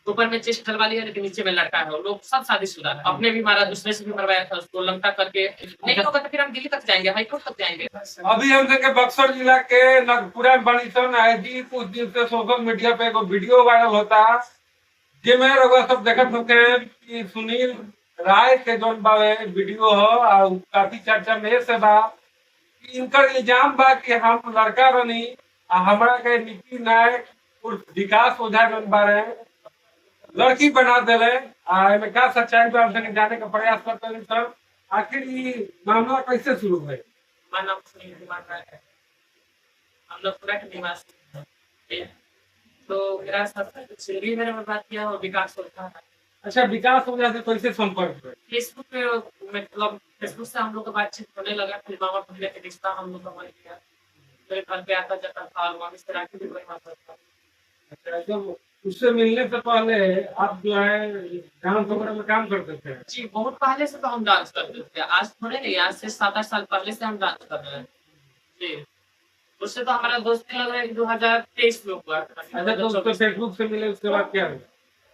ऊपर में चेस्ट डलवा लिया लेकिन नीचे में लड़का है। वो लोग सब शादीशुदा है। अपने भी मारा, दूसरे से भी मरवाया था उसको लंका करके। नहीं होगा तो फिर हम दिल्ली तक जाएंगे, हाई कोर्ट तक जाएंगे। अभी हम देखे बक्सर जिला के नगपुरा में बनी सन है जी, कुछ दिन से सोशल मीडिया पे एगो वीडियो वायरल होता है जिसमें रउआ सब देखत होते हैं कि सुनील राय के जोन बावे वीडियो हो और काफी चर्चा में से बा कि इनकर इल्जाम बा कि हम लड़का रनी आ हमरा के नीति नायक उर्फ विकास ओझा जोन बारे लड़की बना देले। एमे का सच्चाई बा हमसे जाने का प्रयास करते हैं सर। आखिर ये मामला कैसे शुरू हुआ? हमारा नाम सुनील कुमार राय है। हम लोग पूरा के निवासी हैं। तो मेरा सबसे सिंधी मैंने बात किया और विकास होता है। अच्छा, विकास ओझा से कैसे संपर्क हुए? फेसबुक पे मतलब फेसबुक से हम लोग का बातचीत होने लगा, फिर मामा भैया के रिश्ता हम लोग का बन गया। मेरे घर पे आता जाता था और मम्मी से राखी भी बनवाता था। अच्छा, तो उससे मिलने से पहले आप जो है डांस वगैरह में काम करते थे? जी बहुत पहले से तो हम डांस करते थे, आज थोड़े नहीं, आज से 7-8 साल पहले से हम डांस कर रहे हैं जी। उससे तो हमारा दोस्ती लग रहा है 2023 में हुआ। अच्छा, तो उसको फेसबुक से मिले उसके बाद क्या हुआ?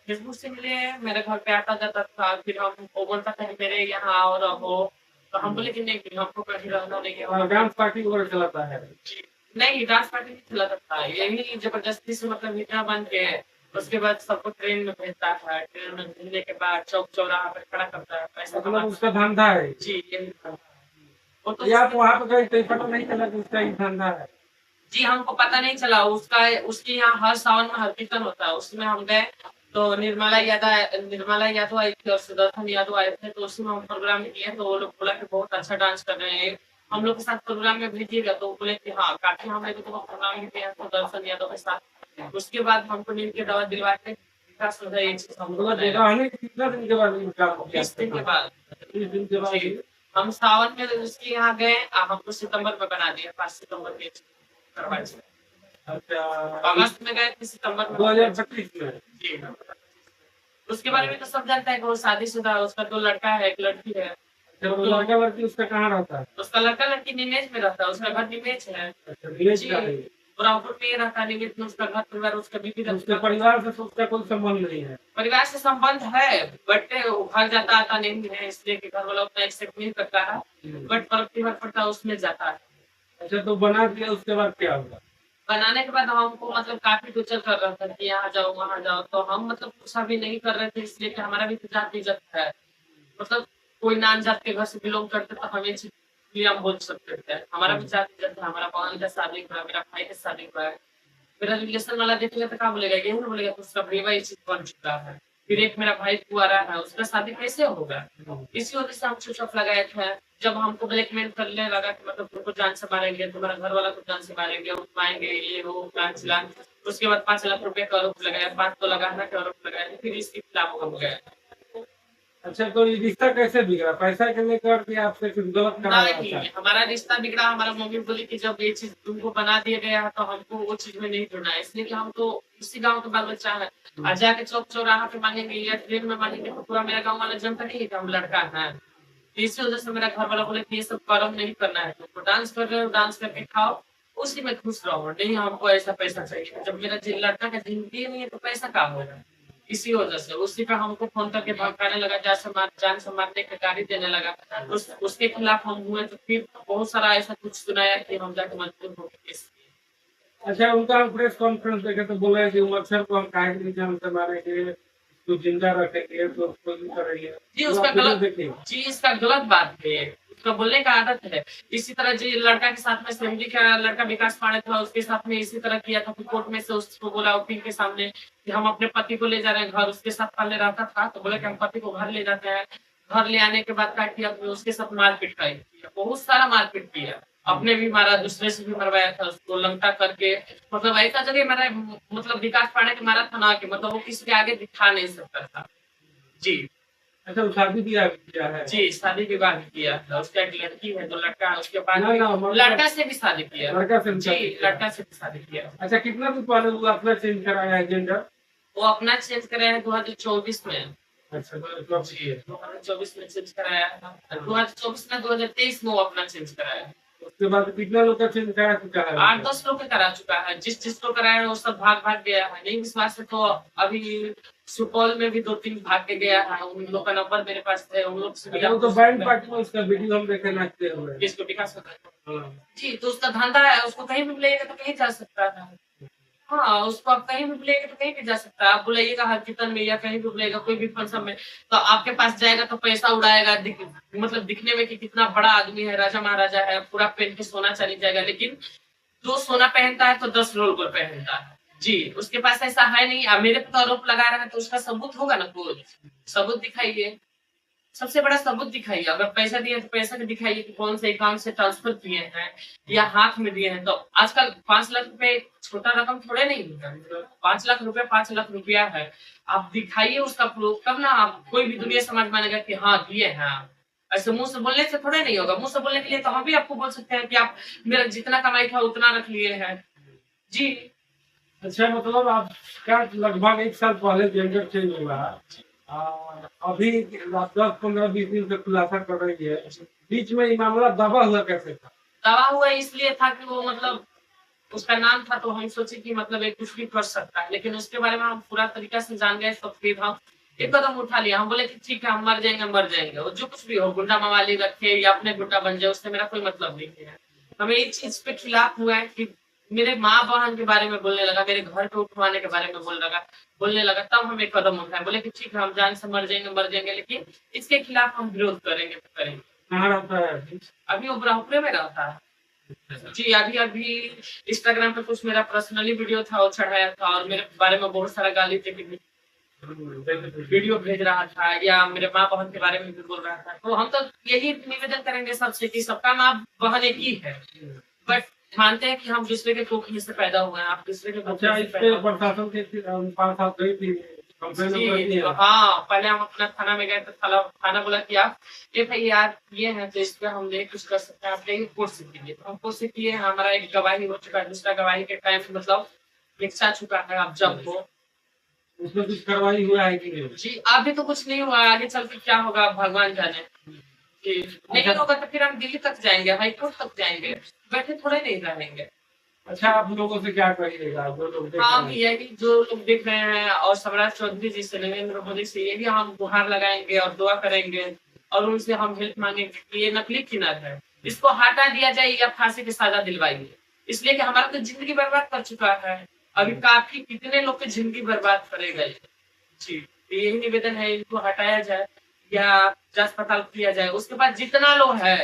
फेसबुक से मिले, मेरे घर पे आता जाता था, फिर हम वो बोलता था कि मेरे यहाँ आओ रहो, तो हम बोले कि नहीं कि हमको कहीं रहना नहीं है। डांस पार्टी वगैरह चलाता है? नहीं, डांस पार्टी नहीं चलाता था, यही जबरदस्ती से मतलब मीठा बन के उसके बाद सबको ट्रेन में भेजता था। ट्रेन में भेजने के बाद चौक चौराहा पे खड़ा करता है, पैसा मतलब उसका धंधा है? जी यही था। वो तो या आप वहाँ पे गए तो पता नहीं चला कि उसका ही धंधा है? जी हमको पता नहीं चला उसका। उसके यहाँ हर सावन में हर कीर्तन होता है, उसमें हम गए तो निर्मला यादव आई थी और सुदर्शन यादव आए थे, तो उसमें हम प्रोग्राम किए तो वो लोग बोला कि बहुत अच्छा डांस कर रहे हैं, हम लोग के साथ प्रोग्राम में भेजिएगा। तो बोले कि हाँ काफी, हम लोग तो प्रोग्राम में किया सुदर्शन यादव के साथ। उसके बाद हमको नींद की दवा दिलवा के विकास हो जाए, हम लोग रहने के कितना दिन के बाद इनका 20 दिन के बाद। 20 दिन के बाद जी, हम सावन में उसके यहाँ गए, हमको सितंबर में बना दिया, 5 सितंबर के करवाए थे। अच्छा, अगस्त में गए थे, सितंबर में 2025 में? जी। उसके बारे में तो सब जानता है कि वो शादीशुदा है, उसका 2 लड़का है, 1 लड़की है। जब वो लड़का लड़की उसका कहाँ रहता है? उसका लड़का लड़की निमेज में रहता है, उसका घर निमेज है। अच्छा, विलेज जी, का है। ब्रह्मपुर में ही रहता है निमेज में, उसका घर परिवार, उसका बीवी उसके रहता है। परिवार से तो उसका कोई संबंध नहीं है? परिवार से संबंध है बट वो भाग जाता आता नहीं है, इसलिए कि घर वाला उतना एक्सेप्ट नहीं करता है, बट फर्क त्योहार पड़ता है उसमें जाता है। अच्छा, तो बना दिया उसके बाद क्या हुआ? बनाने के बाद हमको मतलब काफी टोर्चर कर रहा था कि यहाँ जाओ वहाँ जाओ, तो हम मतलब कुछ भी नहीं कर रहे थे, इसलिए कि हमारा भी तो जाति इज्जत है। मतलब कोई नान जात के घर से बिलोंग करते तो हमें इसलिए हम बोल सकते थे, हमारा भी जाति इज्जत है, हमारा बहन का शादी हुआ है, मेरा भाई का शादी हुआ है। मेरा रिलेशन वाला देखेगा तो क्या बोलेगा, यही ना बोलेगा तो उसका बेवा ये चीज बन चुका है। फिर एक मेरा भाई कुआरा है, उसका शादी कैसे होगा? इसी वजह से हम स्विच ऑफ लगाए थे। जब हमको ब्लैकमेल करने लगा कि मतलब तुमको जान से मारेंगे, तुम्हारा घर वाला को जान से मारेंगे, उठवाएंगे, ये वो प्लान चिलान। उसके बाद 5 लाख रुपए का आरोप लगाया, 5 तो लगाना का आरोप लगाया, फिर इसके खिलाफ हम गए। अच्छा, तो ये रिश्ता कैसे बिगड़ा? पैसा के लेकर के आपसे कुछ गलत करा रहा नहीं, था? हमारा रिश्ता बिगड़ा, हमारा मम्मी बोली कि जब ये चीज तुमको बना दिया गया है तो हमको वो चीज में नहीं जुड़ना है, इसलिए कि हम तो इसी गांव के बाल बच्चा है। आज जाके चौक चौराहा पे मांगेंगे या ट्रेन में मांगेंगे तो पूरा मेरा गाँव वाला जनता नहीं है कि हम लड़का है। तो इसी वजह से मेरा घर वाला बोले कि ये सब कर्म नहीं करना है, तुमको डांस कर रहे हो डांस करके खाओ, उसी में खुश रहो, नहीं हमको ऐसा पैसा चाहिए। जब मेरा लड़का का जिंदगी नहीं है तो पैसा कहाँ होगा? इसी वजह से उसी का हमको फोन करके धमकाने लगा, जान से मारने की गाली देने लगा। उसके खिलाफ हम हुए तो फिर बहुत सारा ऐसा कुछ सुनाया कि हम जाके मजबूर हो गए। अच्छा, उनका हम प्रेस कॉन्फ्रेंस देखे तो बोला है कि मच्छर को हम काहे नहीं जान से मारेंगे, उसको जिंदा रखेंगे, तो उसको नहीं करेंगे। जी तो उसका आप वीडियो गलत, देखिए। जी इसका गलत बात है, उसका बोलने का आदत है। इसी तरह जी लड़का के साथ में असेंबली का लड़का विकास पांडे था, उसके साथ में इसी तरह किया था। कोर्ट में से उसको बोला वकील के सामने कि हम अपने पति को ले जा रहे हैं घर, उसके साथ पहले रहता था तो बोले कि हम पति को घर ले जाते हैं। घर ले आने के बाद क्या किया, उसके साथ मारपीट का बहुत सारा मारपीट किया, अपने भी मारा, दूसरे से भी मरवाया था उसको लंका करके। मतलब ऐसा जगह मारा, मतलब विकास पांडे के मारा था ना कि मतलब वो किसी के आगे दिखा नहीं सकता था जी। अच्छा, वो शादी किया है? जी शादी विवाह भी किया था, उसका एक लड़की है, 2 लड़का है, उसके बाद मतलब लड़का से भी शादी किया। लड़का से भी जी शादी किया। लड़का से भी शादी किया। अच्छा, कितना दिन पहले वो अपना चेंज कराया है जेंडर? वो अपना चेंज कराया है 2024 में। अच्छा, 2024 2024 में चेंज कराया, 2024 में 2023 में वो अपना चेंज कराया। उसके बाद कितने लोग का चेंज करा चुका है? 8-10 लोग का करा चुका है। जिस लोग कराया है वो सब भाग गया है। नहीं विश्वास है तो अभी सुपौल में भी 2-3 भाग के गया है। उन लोग का नंबर मेरे पास है। उन लोग से भी वो तो बैंड पार्टी में उसका वीडियो हम देखे नाचते हुए। जिसको विकास होता है। हाँ। जी, तो उसका धंधा है, उसको कहीं भी बुलाइएगा तो कहीं जा सकता है। हाँ, उसको आप कहीं भी बुलाइएगा तो कहीं भी जा सकता है। आप बुलाइएगा हर कीर्तन में या कहीं भी बुलाइएगा कोई भी फंक्शन में, तो आपके पास जाएगा तो पैसा उड़ाएगा, मतलब दिखने में कि कितना बड़ा आदमी है, राजा महाराजा है, पूरा पहन के सोना चली जाएगा। लेकिन जो सोना पहनता है तो 10 रोल पर पहनता है। जी, उसके पास ऐसा है नहीं। अब मेरे पे तो आरोप लगा रहा है तो उसका सबूत होगा ना, कुछ सबूत दिखाइए। सबसे बड़ा सबूत दिखाइए। अगर पैसा दिए तो पैसा भी दिखाइए कि कौन से अकाउंट से ट्रांसफर किए हैं या हाथ में दिए हैं। तो आजकल 5 लाख रुपए छोटा रकम थोड़े नहीं होता। 5 लाख रुपए 5 लाख रुपया है। आप दिखाइए उसका प्रूफ, तब ना आप कोई भी दुनिया समझ मानेगा कि हाँ दिए हैं आप। ऐसे मुंह से बोलने से थोड़े नहीं होगा। मुंह से बोलने के लिए तो हम भी आपको बोल सकते हैं कि आप मेरा जितना कमाई था उतना रख लिए हैं। जी, अच्छा, मतलब आपका लगभग 1 साल पहले जेंडर चेंज हुआ है। अभी आप 10-15-20 दिन से खुलासा कर रही है, बीच में ये मामला दबा हुआ कैसे था? दवा हुआ इसलिए था कि वो मतलब उसका नाम था तो हम सोचे कि मतलब एक कुछ भी कर सकता है। लेकिन उसके बारे में हम पूरा तरीका से जान गए तो फिर हम एक कदम उठा लिया। हम बोले कि ठीक है, हम मर जाएंगे और जो कुछ भी हो, गुंडा मवाली रखे या अपने गुंडा बन जाए, उससे मेरा कोई मतलब नहीं है। हमें इस चीज पे खिलाफ हुआ है कि मेरे माँ बहन के बारे में बोलने लगा, मेरे घर पे उठवाने के बारे में बोलने लगा, तब हम एक कदम उठाए। बोले कि ठीक है, हम जान से मर जाएंगे, लेकिन इसके खिलाफ हम विरोध करेंगे। कहाँ रहता है अभी? अभी वो ब्रह्मपुरे में रहता है। जी, अभी इंस्टाग्राम पे कुछ मेरा पर्सनली वीडियो था, वो चढ़ाया था और मेरे बारे में बहुत सारा गाली वीडियो भेज रहा था या मेरे माँ बहन के बारे में भी बोल रहा था। तो हम तो यही निवेदन करेंगे सबसे कि सबका माँ बहन एक ही है, बट मानते हैं कि हम दूसरे के कोख में से पैदा हुए हैं। आप दूसरे के अच्छा, इस पे प्रशासन के 5 साल गई थी कंप्लेन जी, हाँ, पहले हम अपना थाना में गए तो थाना बोला कि आप FIR ये है तो इस पे हम नहीं कुछ कर सकते हैं, आप नहीं कोर्ट से कीजिए। तो हम कोर्ट से किए, हमारा एक गवाही हो चुका है, दूसरा गवाही के टाइम मतलब निकसा चुका है। आप जब हो उसमें कुछ कार्रवाई हुआ है कि नहीं? जी, अभी तो कुछ नहीं हुआ, आगे चल के क्या होगा भगवान जाने। जी, नहीं होगा तो फिर हम दिल्ली तक जाएंगे, हाई कोर्ट तक जाएंगे, बैठे थोड़े नहीं रहेंगे। अच्छा, आप लोगों से क्या कहिएगा जो लोग देख हाँ, रहे हैं? यही जो लोग देख रहे हैं और सम्राट चौधरी जी से, नरेंद्र मोदी से, यही हम गुहार लगाएंगे और दुआ करेंगे और उनसे हम हेल्प मांगेंगे कि ये नकली किन्नर है, इसको हटा दिया जाए या फांसी की सजा दिलवाइए। इसलिए कि हमारा तो जिंदगी बर्बाद कर चुका है। अभी काफी कितने लोग की जिंदगी बर्बाद करेगा ये। जी, तो यही निवेदन है, इनको हटाया जाए या जांच पड़ताल किया जाए। उसके बाद जितना लोग है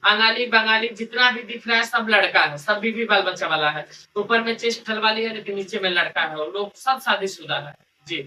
अंगाली बंगाली जितना भी दिख रहा है सब लड़का है, सब बीवी बाल बच्चा वाला है। ऊपर में चेस्ट ढलवा लिया लेकिन नीचे में लड़का है और लोग सब शादीशुदा है। जी।